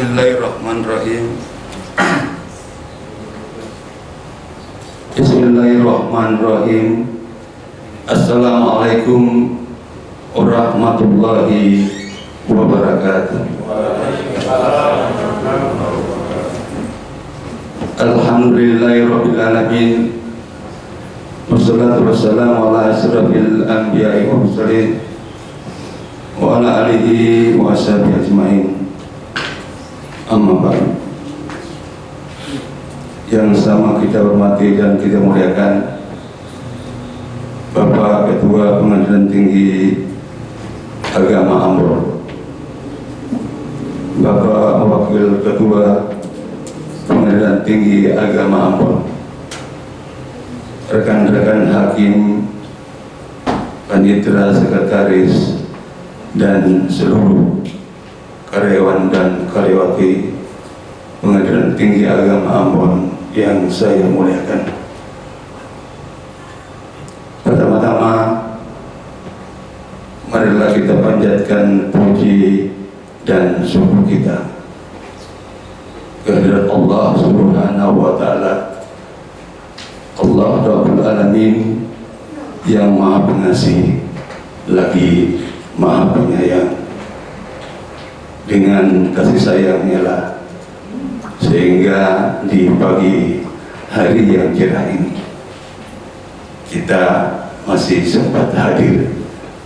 Bismillahirrahmanirrahim. Bismillahirrahmanirrahim. Assalamualaikum warahmatullahi wabarakatuh. Alhamdulillahirabbil alamin. Wassalatu wassalamu ala asyrafil anbiya'i wal mursalin wa ala alihi wa ashabihi ajmain. Amma ba'du. Yang sama kita hormati dan kita muliakan Bapak Ketua Pengadilan Tinggi Agama Ambon, Bapak Wakil Ketua Pengadilan Tinggi Agama Ambon, rekan-rekan hakim, panitera, sekretaris, dan seluruh karyawan dan karyawati Pengadilan Tinggi Agama Ambon yang saya muliakan. Pertama-tama, marilah kita panjatkan puji dan syukur kita kehadirat Allah Subhanahu wa Ta'ala, Allah Rabbul Alamin, yang Maha Pengasih lagi Maha Penyayang. Dengan kasih sayangnya lah sehingga di pagi hari yang cerah ini kita masih sempat hadir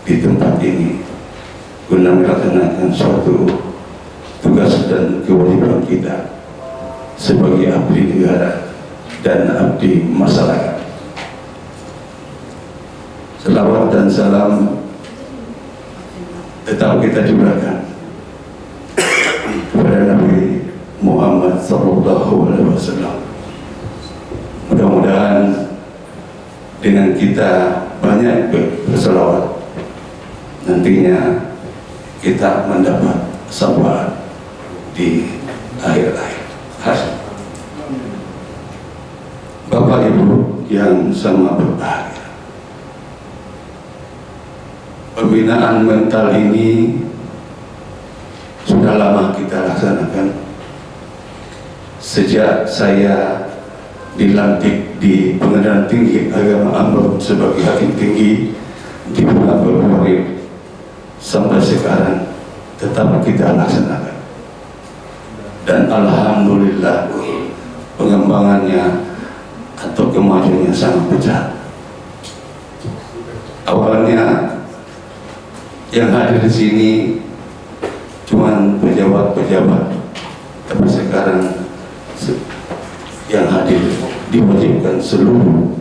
di tempat ini guna melaksanakan suatu tugas dan kewajiban kita sebagai abdi negara dan abdi masyarakat. Selawat dan salam tetap kita curahkan kepada Nabi Muhammad sallallahu alaihi wasallam. Mudah-mudahan dengan kita banyak berselawat, nantinya kita mendapat syafaat di akhir-akhir hayat. Bapak Ibu yang sama berbahagia, pembinaan mental ini sudah lama kita laksanakan. Sejak saya dilantik di Pengadilan Tinggi Agama Ambon sebagai hakim tinggi di bulan Februari sampai sekarang tetap kita laksanakan, dan alhamdulillah pengembangannya atau kemajuannya sangat besar. Awalnya yang hadir di sini cuman pejabat-pejabat, tapi sekarang yang hadir diwajibkan seluruh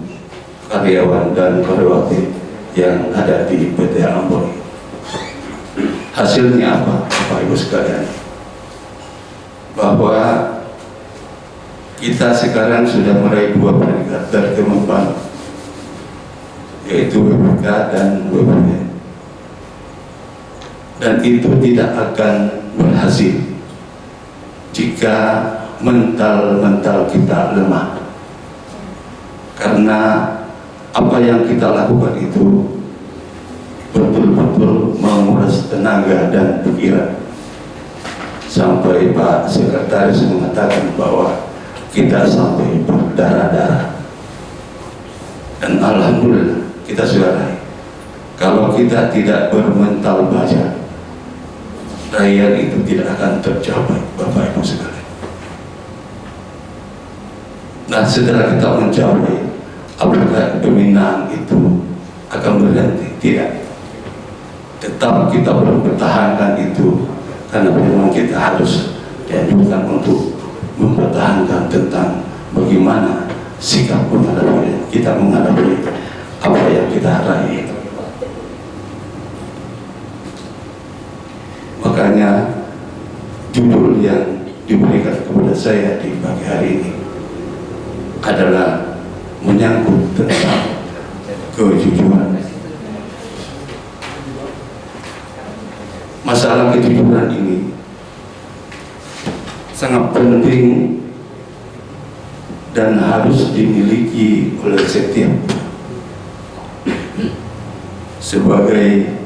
karyawan dan karyawati yang ada di PT Ambon. Hasilnya apa, Bapak Ibu sekalian? Bahwa kita sekarang sudah meraih 2 predikat terkemampuan, yaitu WPK dan WPN. Dan itu tidak akan berhasil jika mental kita lemah, karena apa yang kita lakukan itu betul-betul menguras tenaga dan pikiran. Sampai Pak Sekretaris mengatakan bahwa kita sampai berdarah-darah, dan alhamdulillah kita sudah raih. Kalau kita tidak bermental baja, rakyat itu tidak akan tercapai, Bapak Ibu sekalian. Nah, setelah kita mencapai, apakah pembinaan itu akan berhenti? Tidak. Tetap kita mempertahankan itu, karena memang kita harus dianjurkan untuk mempertahankan tentang bagaimana sikap kita menghadapi apa yang kita raih. Makanya judul yang diberikan kepada saya di pagi hari ini adalah menyangkut tentang kejujuran. Masalah kejujuran ini sangat penting dan harus dimiliki oleh setiap sebagai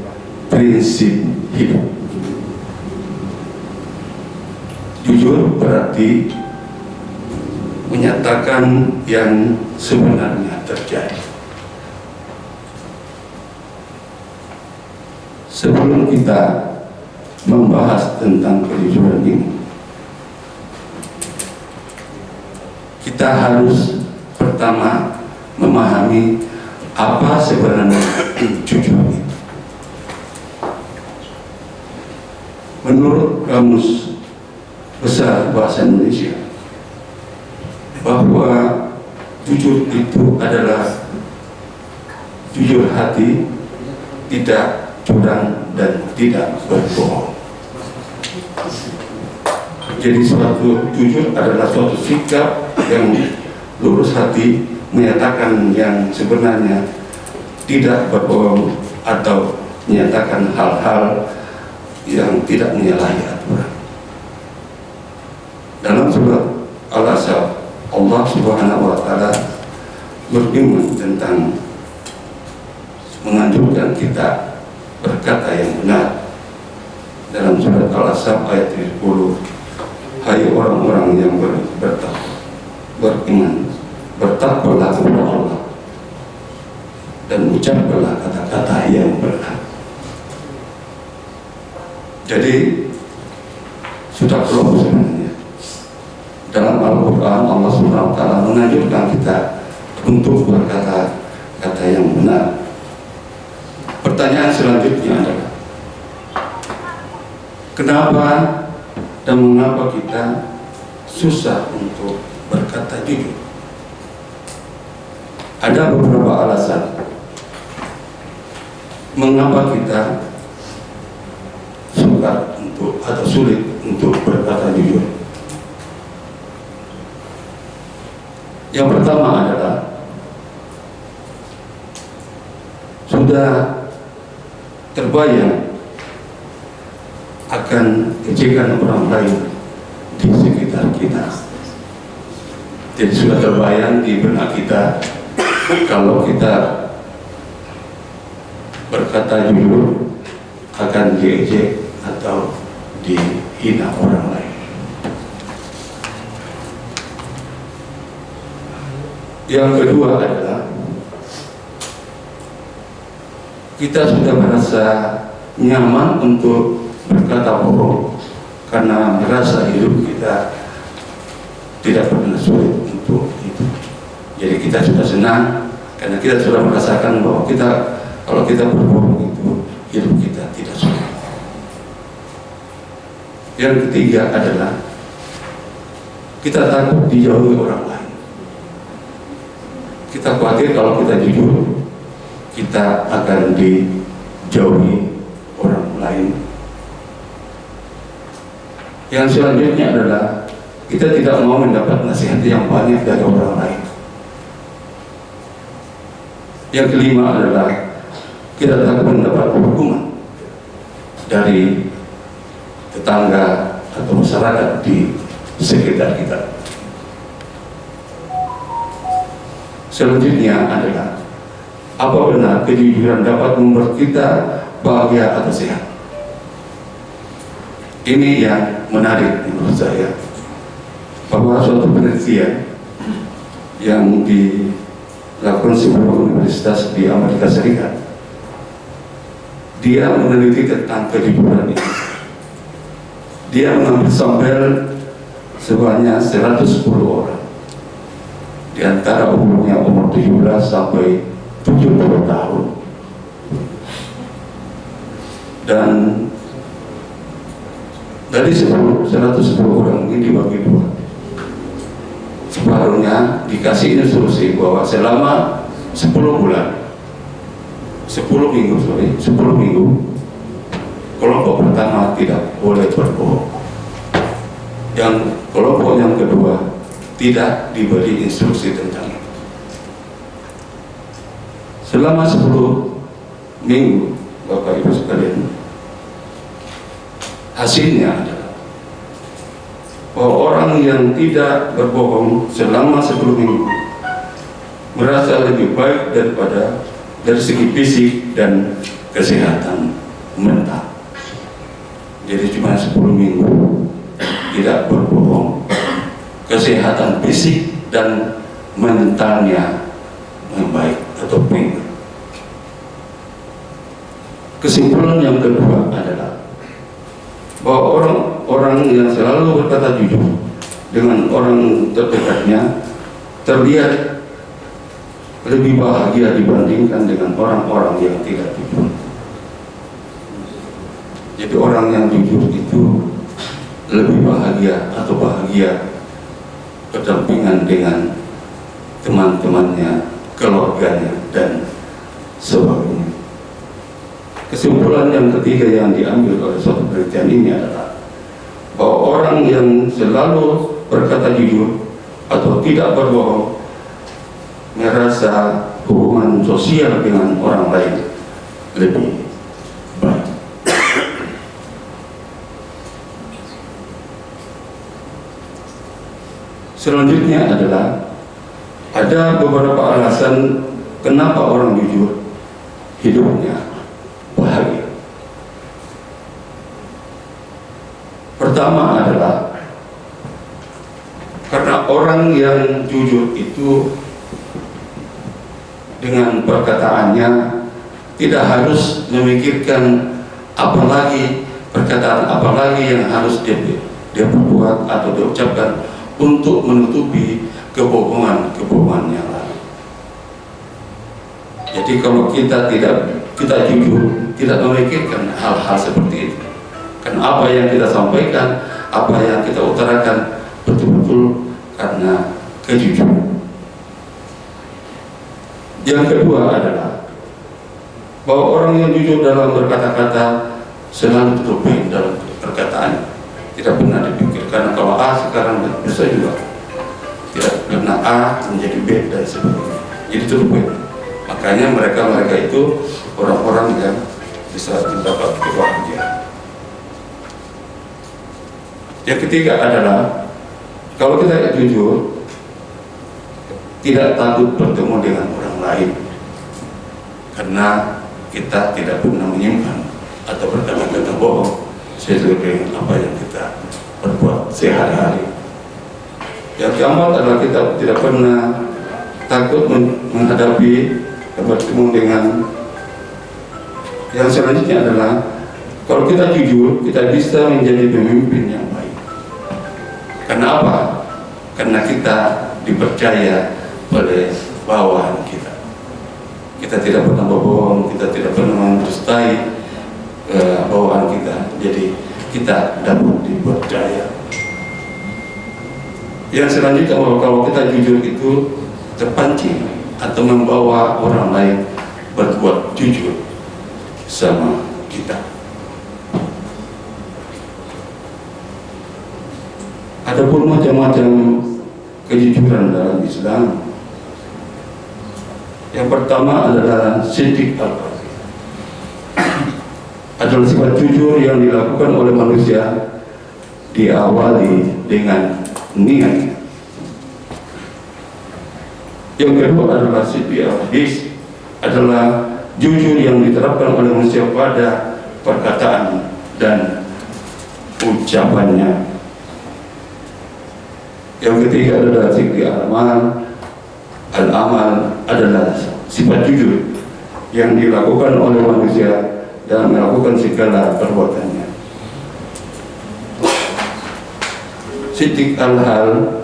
prinsip hidup. Jujur jujur berarti menyatakan yang sebenarnya terjadi. Sebelum kita membahas tentang kejujuran ini, kita harus pertama memahami apa sebenarnya jujur itu. Menurut Kamus Besar Bahasa Indonesia, bahwa jujur itu adalah jujur hati, tidak curang dan tidak berbohong. Jadi suatu jujur adalah suatu sikap yang lurus hati, menyatakan yang sebenarnya, tidak berbohong atau menyatakan hal-hal yang tidak menyalahi aturan. Dalam surat Al-Ahzab, Allah Subhanahu wa Ta'ala berfirman tentang menganjurkan kita berkata yang benar. Dalam surat Al-Ahzab ayat 10, hai orang-orang yang beriman, bertakwalah kepada Allah dan ucapkanlah kata-kata yang benar. Jadi sudah perlu sebenarnya dalam Al-Quran Allah Subhanahu wa Ta'ala menganjurkan kita untuk berkata-kata yang benar. Pertanyaan selanjutnya adalah, kenapa dan mengapa kita susah untuk berkata jujur? Ada beberapa alasan mengapa kita sukar untuk atau sulit untuk berkata jujur. Yang pertama adalah sudah terbayang akan ejekan orang lain di sekitar kita. Jadi sudah terbayang di benak kita kalau kita berkata jujur akan diejek atau dihina orang lain. Yang kedua adalah kita sudah merasa nyaman untuk berkata bohong karena merasa hidup kita tidak pernah sulit untuk itu. Jadi kita sudah senang karena kita sudah merasakan bahwa kalau kita berbohong itu hidup kita tidak sulit. Yang ketiga adalah kita takut dijauhi orang lain. Kita khawatir kalau kita jujur, kita akan dijauhi orang lain. Yang selanjutnya adalah kita tidak mau mendapat nasihat yang banyak dari orang lain. Yang kelima adalah kita takut mendapat hukuman dari tetangga atau masyarakat di sekitar kita. Selanjutnya adalah, apa benar kejujuran dapat membuat kita bahagia atau sehat? Ini yang menarik menurut saya, bahwa suatu penelitian yang dilakukan sebuah universitas di Amerika Serikat, dia meneliti tentang kejujuran ini. Dia mengambil sampel sebanyak 110 orang di antara umurnya umur 17 sampai 70 tahun, dan dari 110 orang ini dibagi dua. Separuhnya dikasih instruksi bahwa selama 10 minggu kelompok pertama tidak boleh berbohong. Yang kelompok yang kedua tidak diberi instruksi tentang itu. Selama 10 minggu, Bapak Ibu sekalian, hasilnya adalah bahwa orang yang tidak berbohong selama 10 minggu merasa lebih baik daripada dari segi fisik dan kesehatan mental. Jadi cuma 10 minggu tidak berbohong, kesehatan fisik dan mentalnya membaik atau baik. Kesimpulan yang kedua adalah bahwa orang-orang yang selalu berkata jujur dengan orang terdekatnya terlihat lebih bahagia dibandingkan dengan orang-orang yang tidak jujur. Jadi orang yang jujur itu lebih bahagia atau bahagia berdampingan dengan teman-temannya, keluarganya, dan sebagainya. Kesimpulan yang ketiga yang diambil oleh suatu penelitian ini adalah bahwa orang yang selalu berkata jujur atau tidak berbohong merasa hubungan sosial dengan orang lain lebih baik. Selanjutnya adalah ada beberapa alasan kenapa orang jujur hidupnya bahagia. Pertama adalah karena orang yang jujur itu dengan perkataannya tidak harus memikirkan perkataan apalagi yang harus dia perbuat atau diucapkan untuk menutupi kebohongan yang lain. Jadi kalau kita jujur, tidak memikirkan hal-hal seperti itu. Karena apa yang kita sampaikan, apa yang kita utarakan betul-betul karena kejujuran. Yang kedua adalah bahwa orang yang jujur dalam berkata-kata selalu terbaik dalam perkataan, tidak pernah dipikirkan kalau A sekarang bisa juga tidak karena A menjadi B dan sebagainya. Jadi terbaik. Makanya mereka itu orang-orang yang bisa mendapat kebahagiaan. Yang ketiga adalah kalau kita jujur, tidak takut bertemu dengan orang lain, karena kita tidak pernah menyimpan atau berkata-kata bohong sesuai dengan apa yang kita perbuat sehari-hari. Yang keempat adalah kita tidak pernah takut menghadapi bertemu dengan. Yang selanjutnya adalah kalau kita jujur, kita bisa menjadi pemimpin yang baik. Karena apa? Karena kita dipercaya oleh bawahan kita. Kita tidak pernah berbohong, kita tidak pernah mendustai bawahan kita. Jadi kita dapat dipercaya. Yang selanjutnya kalau kita jujur itu terpancing atau membawa orang lain berbuat jujur sama kita. Ada pun macam-macam kejujuran dalam Islam. Yang pertama adalah siddiq al-qalbi. Adalah sifat jujur yang dilakukan oleh manusia diawali dengan niat. Yang kedua adalah siddiq al-hadis, adalah jujur yang diterapkan oleh manusia pada perkataan dan ucapannya. Yang ketiga adalah siddiq al-amal. Al-amal adalah sifat jujur yang dilakukan oleh manusia dalam melakukan segala perbuatannya. Siddiq al-hal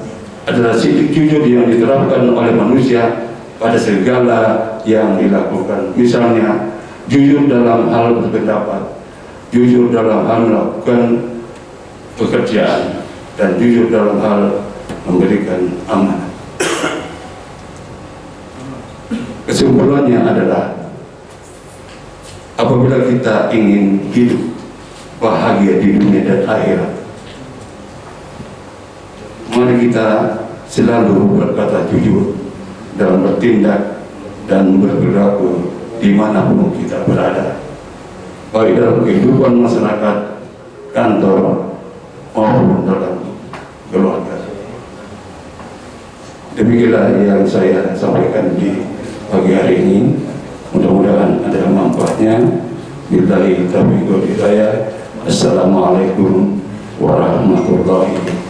adalah siddiq jujur yang diterapkan oleh manusia pada segala yang dilakukan. Misalnya, jujur dalam hal berpendapat, jujur dalam hal melakukan pekerjaan, dan jujur dalam hal memberikan amanah. Kesimpulannya adalah apabila kita ingin hidup bahagia di dunia dan akhirat, mari kita selalu berkata jujur dalam bertindak dan berperilaku dimanapun kita berada, baik dalam kehidupan masyarakat, kantor, maupun dalam keluarga. Demikianlah yang saya sampaikan di pagi hari ini. Mudah-mudahan ada manfaatnya. Billahi taufiq wal hidayah. Assalamualaikum warahmatullahi